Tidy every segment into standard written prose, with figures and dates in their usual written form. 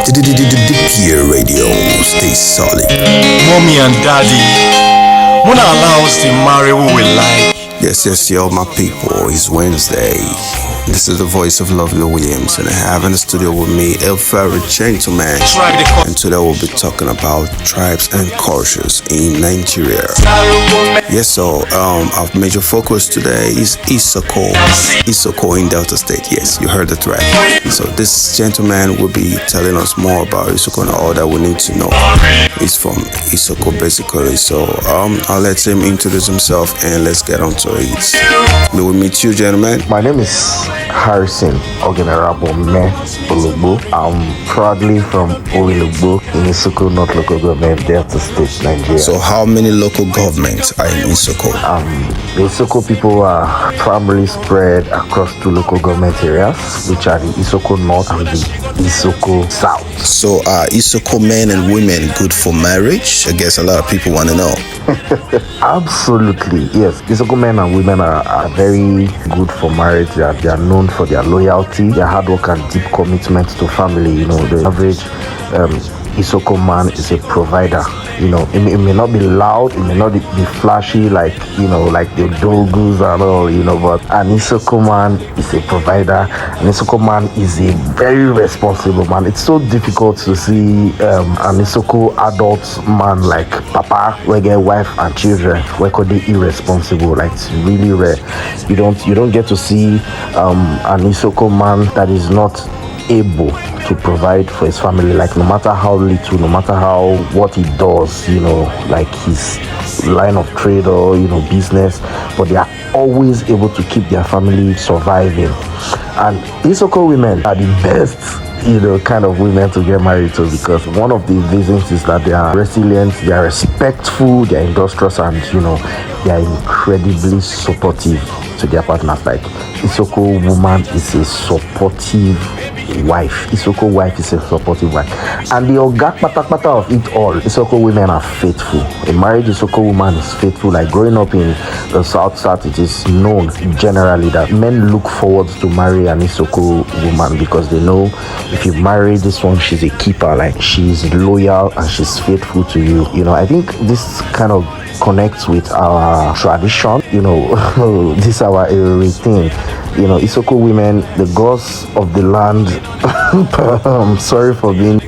Peer Radio, stay solid. Mommy and daddy, wanna allow us to marry who we like. Yes, yo, my people, it's Wednesday. This is the voice of Lovely Williams, and I have in the studio with me a very gentleman. And today we'll be talking about tribes and cultures in Nigeria. Yes, so our major focus today is Isoko. Isoko in Delta State. Yes, you heard it right. So this gentleman will be telling us more about Isoko and all that we need to know. He's from Isoko basically. So I'll let him introduce himself and let's get on to it. May we meet you, gentlemen? My name is Harrison Ogenerabo Me Olugbo. I'm proudly from Olugbo in Isoko North Local Government, Delta State, Nigeria. So how many local governments are in Isoko? The Isoko people are primarily spread across two local government areas, which are the Isoko North and the Isoko South. So are Isoko men and women good for marriage? I guess a lot of people want to know. Absolutely, yes. Isoko men and women are very good for marriage. They are known for their loyalty, their hard work and deep commitment to family. You know, the average Isoko man is a provider. You know, it may not be loud, it may not be flashy like the dogus and all, but an Isoko man is a provider. An Isoko man is a very responsible man. It's so difficult to see an Isoko adult man like Papa, where get wife and children, where could they irresponsible. Like, it's really rare. You don't get to see an Isoko man that is not able to provide for his family, like no matter how little, no matter what he does, like his line of trade or business, but they are always able to keep their family surviving. And Isoko women are the best kind of women to get married to, because one of the reasons is that they are resilient, they are respectful, they are industrious, and they are incredibly supportive to their partners. Like, Isoko woman is a supportive wife. Isoko wife is a supportive wife. And the ogak patakpata of it all, Isoko women are faithful. A married Isoko woman is faithful. Like, growing up in the South, it is known generally that men look forward to marry an Isoko woman because they know if you marry this one, she's a keeper. Like, she's loyal and she's faithful to you. I think this kind of connects with our tradition. This is our thing. Isoko women, the gods of the land. I'm sorry for being,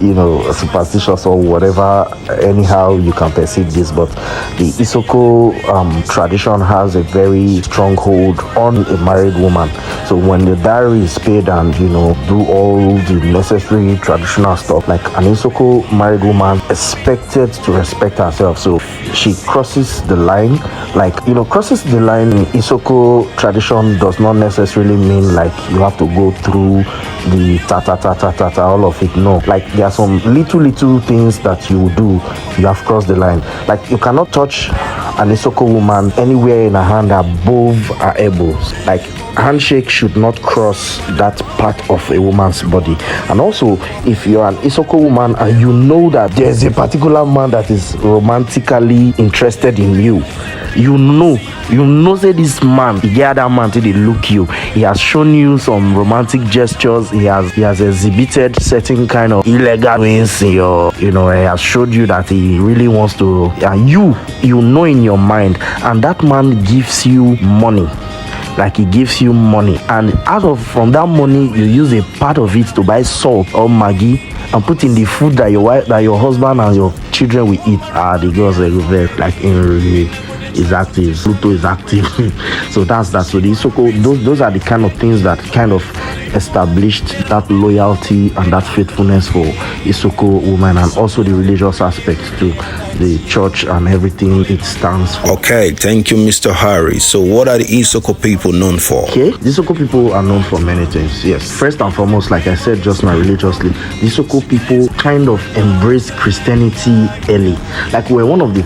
superstitious or whatever. Anyhow, you can perceive this, but the Isoko tradition has a very strong hold on a married woman. So when the dowry is paid and do all the necessary traditional stuff, like an Isoko married woman expected to respect herself. So she crosses the line, crosses the line in Isoko tradition does not necessarily mean like you have to go through the all of it. No, like there are some little things that you do, you have crossed the line. Like, you cannot touch an Isoko woman anywhere in her hand above her elbows. Like, handshake should not cross that part of a woman's body. And also, if you're an Isoko woman and you know that there's a particular man that is romantically interested in you, say this man, the other man till they look you, he has shown you some romantic gestures, he has exhibited certain kind of illegal ways in your, he has showed you that he really wants to, and you in your mind, and that man gives you money. Like, he gives you money, and from that money you use a part of it to buy salt or Maggi and put in the food that your husband and your children will eat. The girls are very, like, in is active, Pluto is active. So that's that. So the Isoko, those are the kind of things that kind of established that loyalty and that faithfulness for Isoko women, and also the religious aspect to the church and everything it stands for. Okay, thank you, Mr. Harry. So what are the Isoko people known for? Okay, the Isoko people are known for many things. Yes, first and foremost, like I said just now, religiously, the Isoko people kind of embraced Christianity early. Like, we're one of the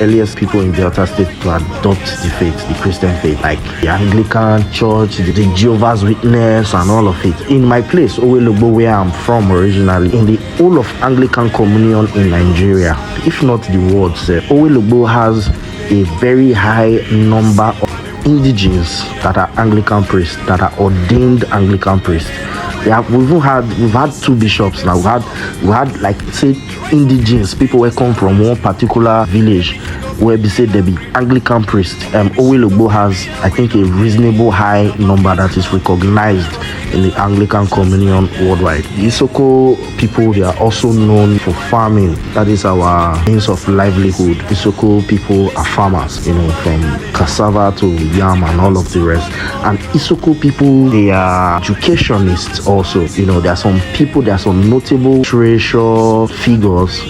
earliest people in Delta State to adopt the Christian faith, like the Anglican Church, the Jehovah's Witness, and all of it. In my place, Owelogbo, where I'm from originally, in the whole of Anglican Communion in Nigeria, if not the world, Owelogbo has a very high number of indigenes that are Anglican priests, that are ordained Anglican priests. we've had two bishops now. We had like say indigenous people who come from one particular village where we say there be Anglican priest. Owelogbo has, I think, a reasonable high number that is recognized in the Anglican Communion worldwide. The Isoko people, they are also known for farming. That is our means of livelihood. Isoko people are farmers, from cassava to yam and all of the rest. And Isoko people, they are educationists also. There are some people, there are some notable treasure figures,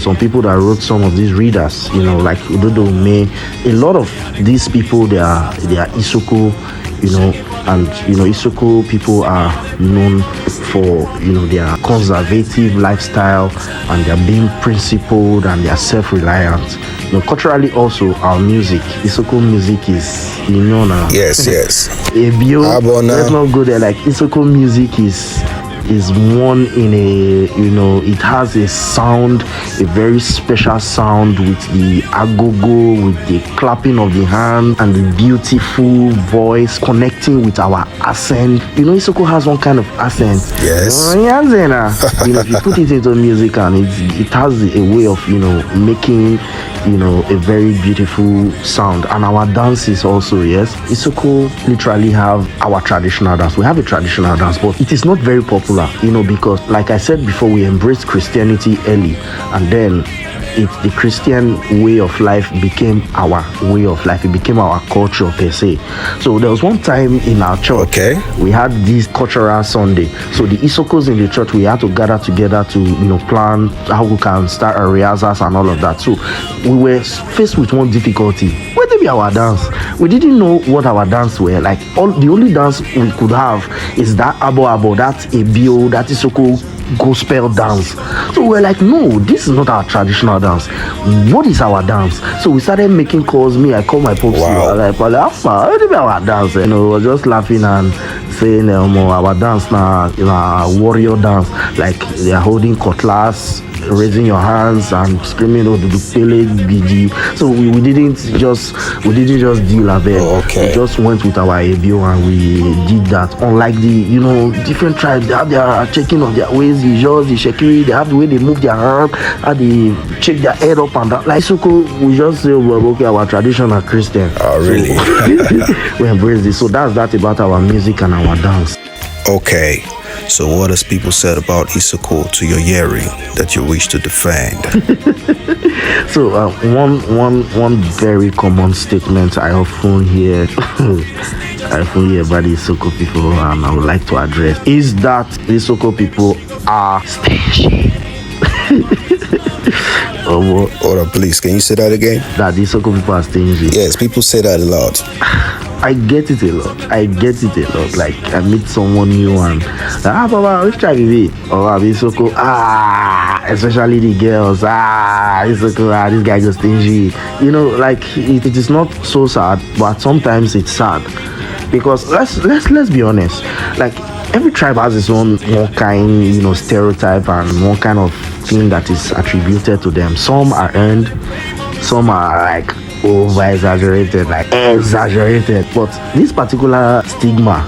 some people that wrote some of these readers, like Udodo Ume. A lot of these people, they are Isoko, and Isoko people are known for their conservative lifestyle, and they're being principled, and they're self-reliant. Culturally also, our music, Isoko music is Yes. let's not go there. Like Isoko music is one in a it has a sound, a very special sound, with the agogo, with the clapping of the hand, and the beautiful voice connecting with our accent. Isoko has one kind of accent. Yes. If you put it into music, and it has a way of making a very beautiful sound. And our dances also, yes. Isoko literally have our traditional dance. We have a traditional dance, but it is not very popular, because like I said before, we embraced Christianity early, and then the Christian way of life became our way of life. It became our culture per se. So there was one time in our church, we had this cultural Sunday. So the Isokos in the church, we had to gather together to plan how we can start our rehearsals and all of that. So we were faced with one difficulty. Where did be our dance? We didn't know what our dance were. Like the only dance we could have is that abo, that ebio, that Isoko gospel dance. So we're like, no, this is not our traditional dance. What is our dance? So we started making calls. I called my pops. Wow. Like, what is our dance? We were just laughing and saying, our dance now, our warrior dance. Like they are holding cutlass, raising your hands and screaming, "Oh, the Pele BG." So we didn't just deal a bit. We just went with our ABO and we did that. Unlike the different tribes, they have their checking of their ways, the jaws, the shekiri, they have the way they move their hand, how they check their head up and down. Like Isoko, we just say, well, okay, our traditional Christian. Oh, really? So, we embrace this. So that's that about our music and our dance. Okay. So what has people said about Isoko to your hearing that you wish to defend? So one very common statement I often hear about the Isoko people, and I would like to address, is that the Isoko people are stingy. Hold on, please. Can you say that again? That the Isoko people are stingy. Yes, people say that a lot. I get it a lot. Like I meet someone new and Baba, which tribe is it? Or Isoko, especially the girls, Isoko, this guy just stingy. Like it is not so sad, but sometimes it's sad. Because let's be honest, like every tribe has its own one kind, stereotype and one kind of thing that is attributed to them. Some are earned, some are like over-exaggerated, but this particular stigma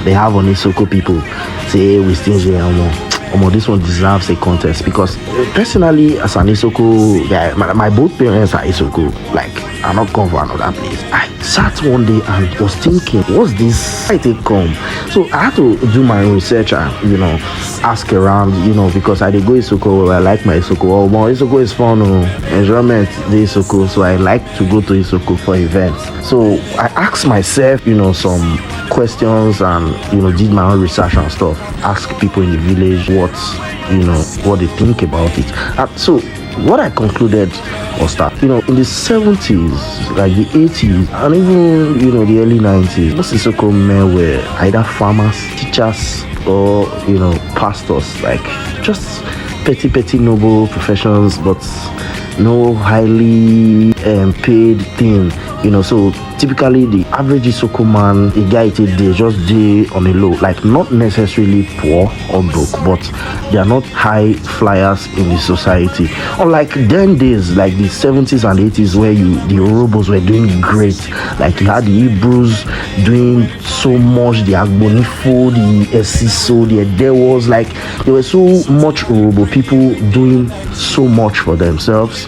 they have on Isoko people, say we stingy, this one deserves a contest. Because personally, as an Isoko guy, my both parents are Isoko. Like, I'm not come from another place. I sat one day and was thinking, what's this? I take come. So I had to do my research and ask around, because I did go Isoko. I like my Isoko. Oh, my Isoko is fun. Enjoyment the Isoko. So I like to go to Isoko for events. So I asked myself, some questions and did my own research and stuff. Ask people in the village what they think about it. So what I concluded was that in the 70s, like the 80s, and even the early 90s, most Isoko men were either farmers, teachers, or pastors, like just petty noble professions, but no highly paid thing. So typically the average Isoko man, a guy they just day on a low, like not necessarily poor or broke, but they are not high flyers in the society. Unlike then days, like the 70s and 80s, where the Urobos were doing great. Like you had the Hebrews doing so much, the Agbonifo, the Esiso, there was like there were so much Urobo people doing so much for themselves,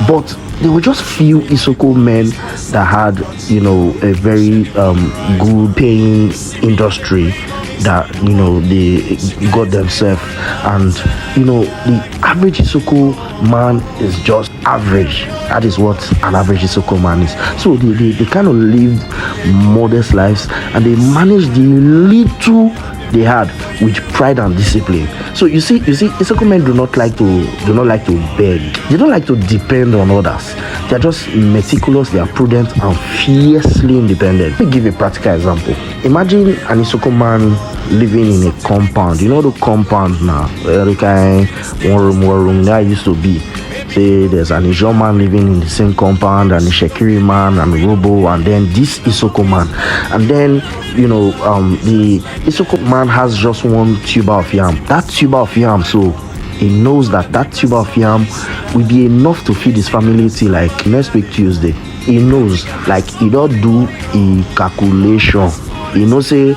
but there were just few Isoko men that had, a very good paying industry that, they got themselves. And, the average Isoko man is just average. That is what an average Isoko man is. So they kind of lived modest lives, and they managed the little they had with pride and discipline. So you see, Isoko men do not like to beg. They don't like to depend on others. They're just meticulous, they are prudent and fiercely independent. Let me give a practical example. Imagine an Isoko man living in a compound. You know the compound now, where the kind one room that used to be. Say there's an Ijo man living in the same compound, and a Shekiri man, and a Robo, and then this Isoko man. And then, the Isoko man has just one tuber of yam. That tuber of yam, so he knows that tuber of yam will be enough to feed his family till like next week Tuesday. He knows, like he don't do a calculation. Say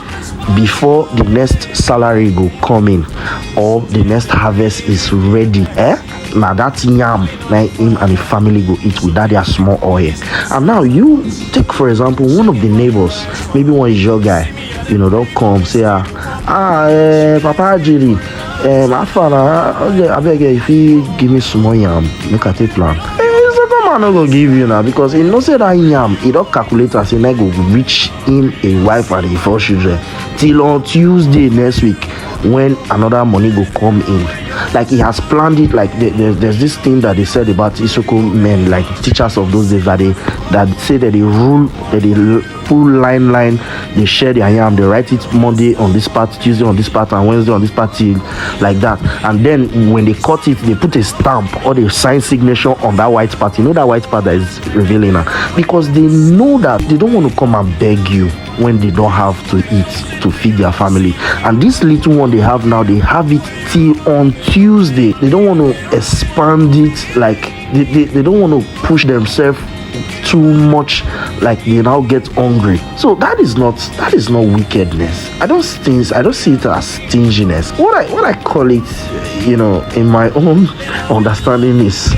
before the next salary go come in or the next harvest is ready, now that yam now him and the family go eat with that their small oil. And now you take for example one of the neighbors, maybe one is your guy, don't come say Papa Jiri, I beg if you give me small yam, make a take plan. Man no go give you now, because he know say that yam he don't calculate as he go reach him a wife and a 4 children till on Tuesday next week when another money go come in. Like he has planned it. Like there's this thing that they said about Isoko men, like teachers of those days, that say that they rule, that they pull line, they share their yam, they write it Monday on this part, Tuesday on this part, and Wednesday on this part, like that. And then when they cut it, they put a stamp or they sign signature on that white part. That white part that is revealing now, because they know that they don't want to come and beg you when they don't have to eat to feed their family. And this little one they have now, they have it till on Tuesday. They don't want to expand it, like they don't want to push themselves too much, like they now get hungry. So that is not wickedness. I don't see it as stinginess. What I call it, in my own understanding, is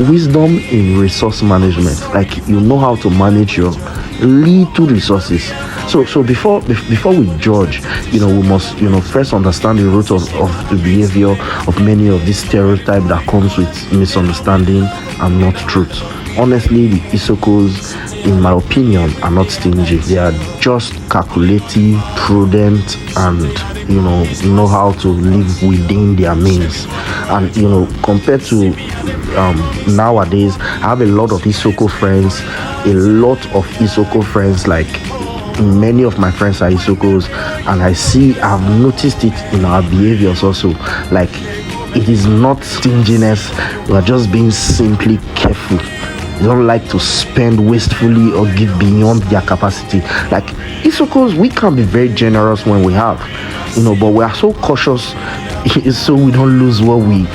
wisdom in resource management. Like you know how to manage your little resources. So before we judge, we must first understand the root of the behavior of many of these stereotypes that comes with misunderstanding and not truth. Honestly, the Isokos, in my opinion, are not stingy. They are just calculative, prudent, and know how to live within their means. And compared to nowadays, I have a lot of Isoko friends. Like many of my friends are Isokos, and I've noticed it in our behaviors also. Like it is not stinginess, we are just being simply careful. They don't like to spend wastefully or give beyond their capacity. Like Isokos, we can be very generous when we have, but we are so cautious so we don't lose what we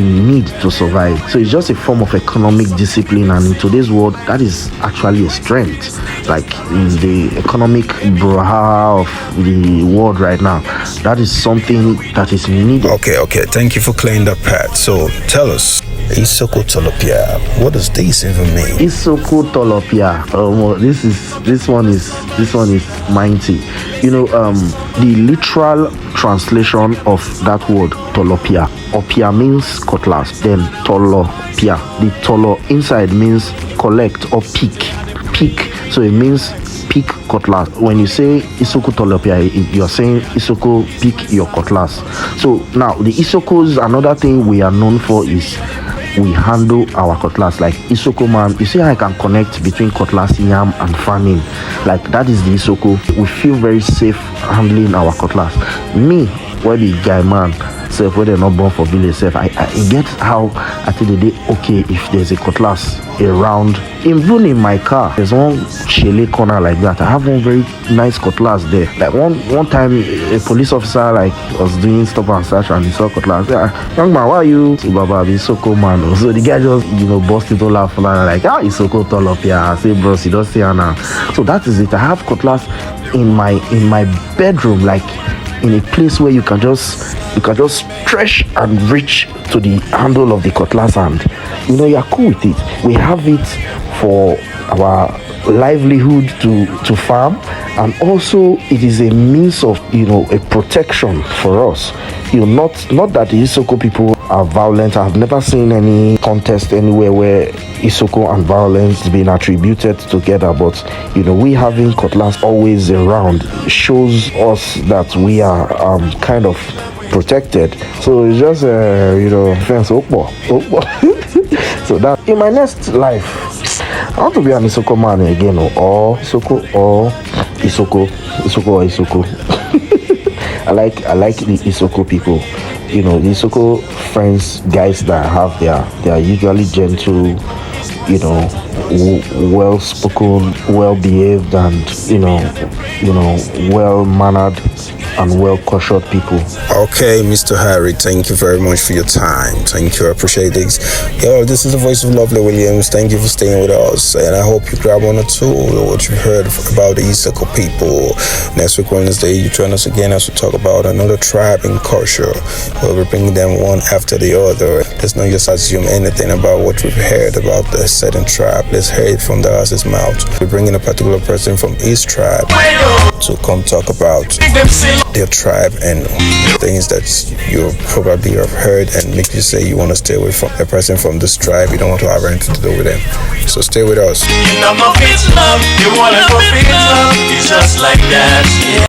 need to survive. So it's just a form of economic discipline, and in today's world, that is actually a strength. Like in the economic brouhaha of the world right now, that is something that is needed. Okay. Thank you for clearing that part. So tell us, Isoko Tolopia, what does this even mean? Isoko Tolopia. This one is mighty. The literal translation of that word Tolopia. Opia means cutlass. Then Tolopia. The tolo inside means collect or pick. So it means pick cutlass. When you say Isoko Tolopia, you're saying Isoko pick your cutlass. So now the Isokos, another thing we are known for is we handle our cutlass. Like Isoko man, you see how I can connect between cutlass, yam and farming. Like that is the Isoko. We feel very safe handling our cutlass. Me, where the guy man, self where they're not born for village self. I get how at the end of the day, okay, if there's a cutlass around, even in my car, there's one chalet corner like that. I have one very nice cutlass there. Like one time a police officer like was doing stop and search and he saw cutlass. Yeah, young man, why are you? Baba, Isoko man. So the guy just bust into laugh like, Isoko tall up here. I say, bros, you don't see her now. So that is it. I have cutlass in my bedroom, like in a place where you can just stretch and reach to the handle of the cutlass, and you're cool with it. We have it for our livelihood to farm, and also it is a means of a protection for us. Not that the Isoko people are violent. I've never seen any contest anywhere where Isoko and violence being attributed together, but we having cutlass always around shows us that we are kind of protected. So it's just fence Okpo. So that in my next life I want to be an Isoko man again, or Isoko or Isoko. I like the Isoko people. The Isoko friends, guys that I have, they are usually gentle, well spoken, well behaved, and well mannered and well cultured people. Okay, Mr. Harry, thank you very much for your time. Thank you, I appreciate this. This is the voice of Lovely Williams. Thank you for staying with us, and I hope you grab one or two of what you heard about the Isoko people. Next week Wednesday, you join us again as we talk about another tribe and culture. We'll be bringing them one after the other. Let's not just assume anything about what we've heard about the certain tribe. Let's hear it from the horse's mouth. We're bringing a particular person from each tribe to come talk about their tribe and things that you probably have heard and make you say you want to stay away from a person from this tribe. You don't want to have anything to do with them. So stay with us. You wanna go love, it's just like that, yeah.